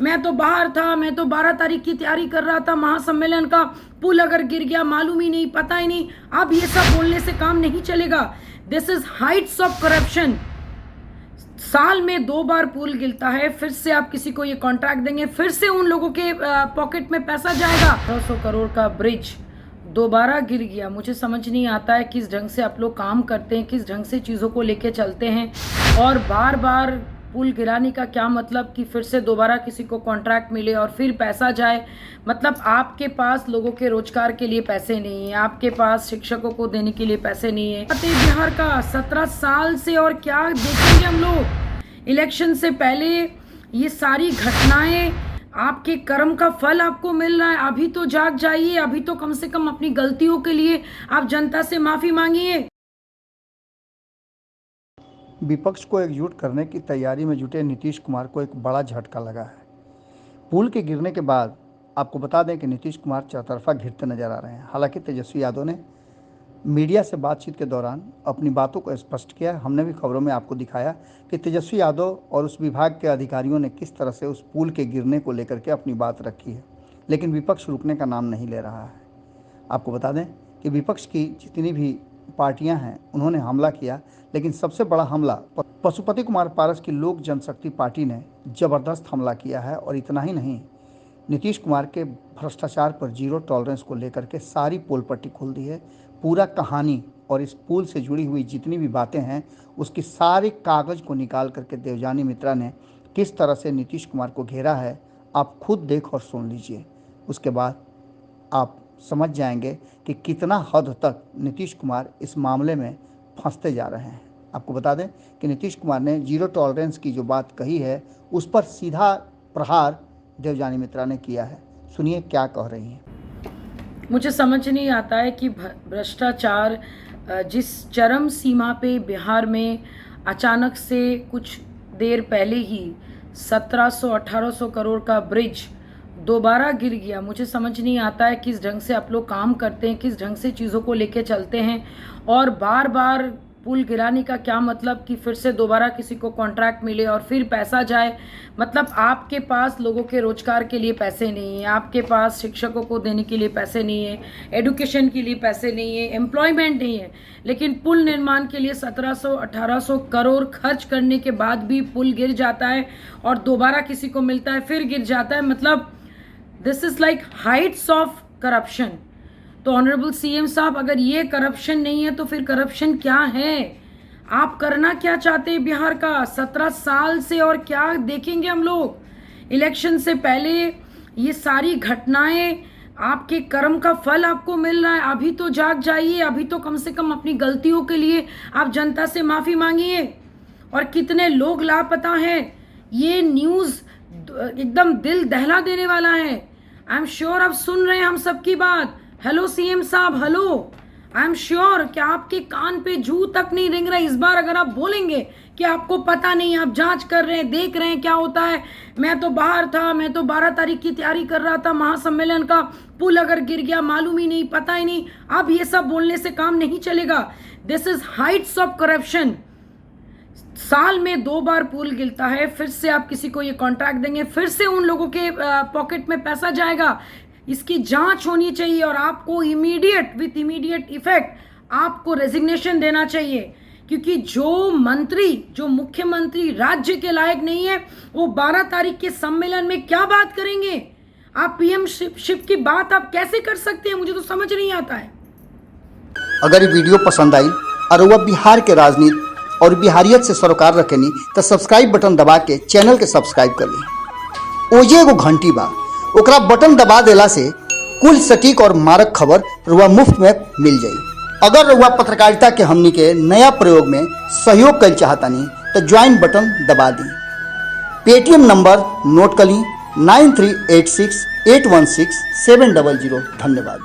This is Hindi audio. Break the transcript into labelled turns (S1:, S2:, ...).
S1: मैं तो बाहर था, मैं तो 12 तारीख की तैयारी कर रहा था महासम्मेलन का, पुल अगर गिर गया मालूम ही नहीं, पता ही नहीं। अब ये सब बोलने से काम नहीं चलेगा। This is Heights of corruption. साल में 2 बार पुल गिरता है, फिर से आप किसी को ये कॉन्ट्रैक्ट देंगे, फिर से उन लोगों के पॉकेट में पैसा जाएगा। 200 करोड़ का ब्रिज दोबारा गिर गया। मुझे समझ नहीं आता है किस ढंग से आप लोग काम करते हैं, किस ढंग से चीज़ों को लेके चलते हैं। और बार बार पुल गिराने का क्या मतलब कि फिर से दोबारा किसी को कॉन्ट्रैक्ट मिले और फिर पैसा जाए। मतलब आपके पास लोगों के रोजगार के लिए पैसे नहीं है, आपके पास शिक्षकों को देने के लिए पैसे नहीं है। बिहार का 17 साल से और क्या देखेंगे हम लोग। इलेक्शन से पहले ये सारी घटनाएं, आपके कर्म का फल आपको मिल रहा है। अभी तो जाग जाइए, अभी तो कम से कम अपनी गलतियों के लिए आप जनता से माफी मांगिए।
S2: विपक्ष को एकजुट करने की तैयारी में जुटे नीतीश कुमार को एक बड़ा झटका लगा है। पुल के गिरने के बाद आपको बता दें कि नीतीश कुमार चौतरफा घिरते नजर आ रहे हैं। हालांकि तेजस्वी यादव ने मीडिया से बातचीत के दौरान अपनी बातों को स्पष्ट किया। हमने भी खबरों में आपको दिखाया कि तेजस्वी यादव और उस विभाग के अधिकारियों ने किस तरह से उस पुल के गिरने को लेकर के अपनी बात रखी है, लेकिन विपक्ष रुकने का नाम नहीं ले रहा है। आपको बता दें कि विपक्ष की जितनी भी पार्टियां हैं उन्होंने हमला किया, लेकिन सबसे बड़ा हमला पशुपति कुमार पारस की लोक जनशक्ति पार्टी ने ज़बरदस्त हमला किया है। और इतना ही नहीं, नीतीश कुमार के भ्रष्टाचार पर जीरो टॉलरेंस को लेकर के सारी पोल पट्टी खोल दी है। पूरा कहानी और इस पुल से जुड़ी हुई जितनी भी बातें हैं उसकी सारे कागज़ को निकाल करके देवजानी मित्रा ने किस तरह से नीतीश कुमार को घेरा है, आप खुद देख और सुन लीजिए। उसके बाद आप समझ जाएंगे कि कितना हद तक नीतीश कुमार इस मामले में फंसते जा रहे हैं। आपको बता दें कि नीतीश कुमार ने जीरो टॉलरेंस की जो बात कही है उस पर सीधा प्रहार देवजानी मित्रा ने किया है। सुनिए क्या कह रही हैं।
S1: मुझे समझ नहीं आता है कि भ्रष्टाचार जिस चरम सीमा पे बिहार में अचानक से कुछ देर पहले ही 1700-1800 करोड़ का ब्रिज दोबारा गिर गया। मुझे समझ नहीं आता है किस ढंग से आप लोग काम करते हैं, किस ढंग से चीज़ों को लेके चलते हैं। और बार बार पुल गिराने का क्या मतलब कि फिर से दोबारा किसी को कॉन्ट्रैक्ट मिले और फिर पैसा जाए। मतलब आपके पास लोगों के रोजगार के लिए पैसे नहीं है, आपके पास शिक्षकों को देने के लिए पैसे नहीं है, एडुकेशन के लिए पैसे नहीं है, एम्प्लॉयमेंट नहीं है। लेकिन पुल निर्माण के लिए 1700-1800 करोड़ खर्च करने के बाद भी पुल गिर जाता है और दोबारा किसी को मिलता है, फिर गिर जाता है। मतलब this is like Heights of corruption. तो ऑनरेबल सीएम साहब, अगर ये करप्शन नहीं है तो फिर करप्शन क्या है? आप करना क्या चाहते हैं बिहार का? 17 साल से और क्या देखेंगे हम लोग। इलेक्शन से पहले ये सारी घटनाएं, आपके कर्म का फल आपको मिल रहा है। अभी तो जाग जाइए, अभी तो कम से कम अपनी गलतियों के लिए आप जनता से माफी मांगिए। और कितने लोग लापता हैं, ये न्यूज़ एकदम दिल दहला देने वाला है। आई एम श्योर आप सुन रहे हैं हम सबकी बात। हेलो सीएम साहब, हेलो। आई एम श्योर कि आपके कान पे जू तक नहीं रेंग रहा। इस बार अगर आप बोलेंगे कि आपको पता नहीं, आप जांच कर रहे हैं, देख रहे हैं क्या होता है, मैं तो बाहर था, मैं तो 12 तारीख की तैयारी कर रहा था महासम्मेलन का, पुल अगर गिर गया मालूम ही नहीं, पता ही नहीं। अब ये सब बोलने से काम नहीं चलेगा। This is Heights of corruption. साल में 2 बार पुल गिरता है, फिर से आप किसी को ये कॉन्ट्रैक्ट देंगे, फिर से उन लोगों के पॉकेट में पैसा जाएगा। इसकी जांच होनी चाहिए और आपको इमीडिएट, विथ इमीडिएट इफेक्ट आपको रेजिग्नेशन देना चाहिए। क्योंकि जो मुख्यमंत्री राज्य के लायक नहीं है, वो 12 तारीख के सम्मेलन में क्या बात करेंगे? आप पीएम शिप की बात आप कैसे कर सकते हैं? मुझे तो समझ नहीं आता है।
S2: अगर ये वीडियो पसंद आई और वह बिहार के राजनीति और बिहारियत से सरोकार रखेनी तो सब्सक्राइब बटन दबा के चैनल के सब्सक्राइब कर ली। ओजे एगो घंटी बा, ओकरा बटन दबा देला से कुल सटीक और मारक खबर रुआ मुफ्त में मिल जाई। अगर रुआ पत्रकारिता के हमनी के नया प्रयोग में सहयोग कर चाहतानी तो ज्वाइन बटन दबा दी। पेटीएम नंबर नोट कर ली 9386816700। धन्यवाद।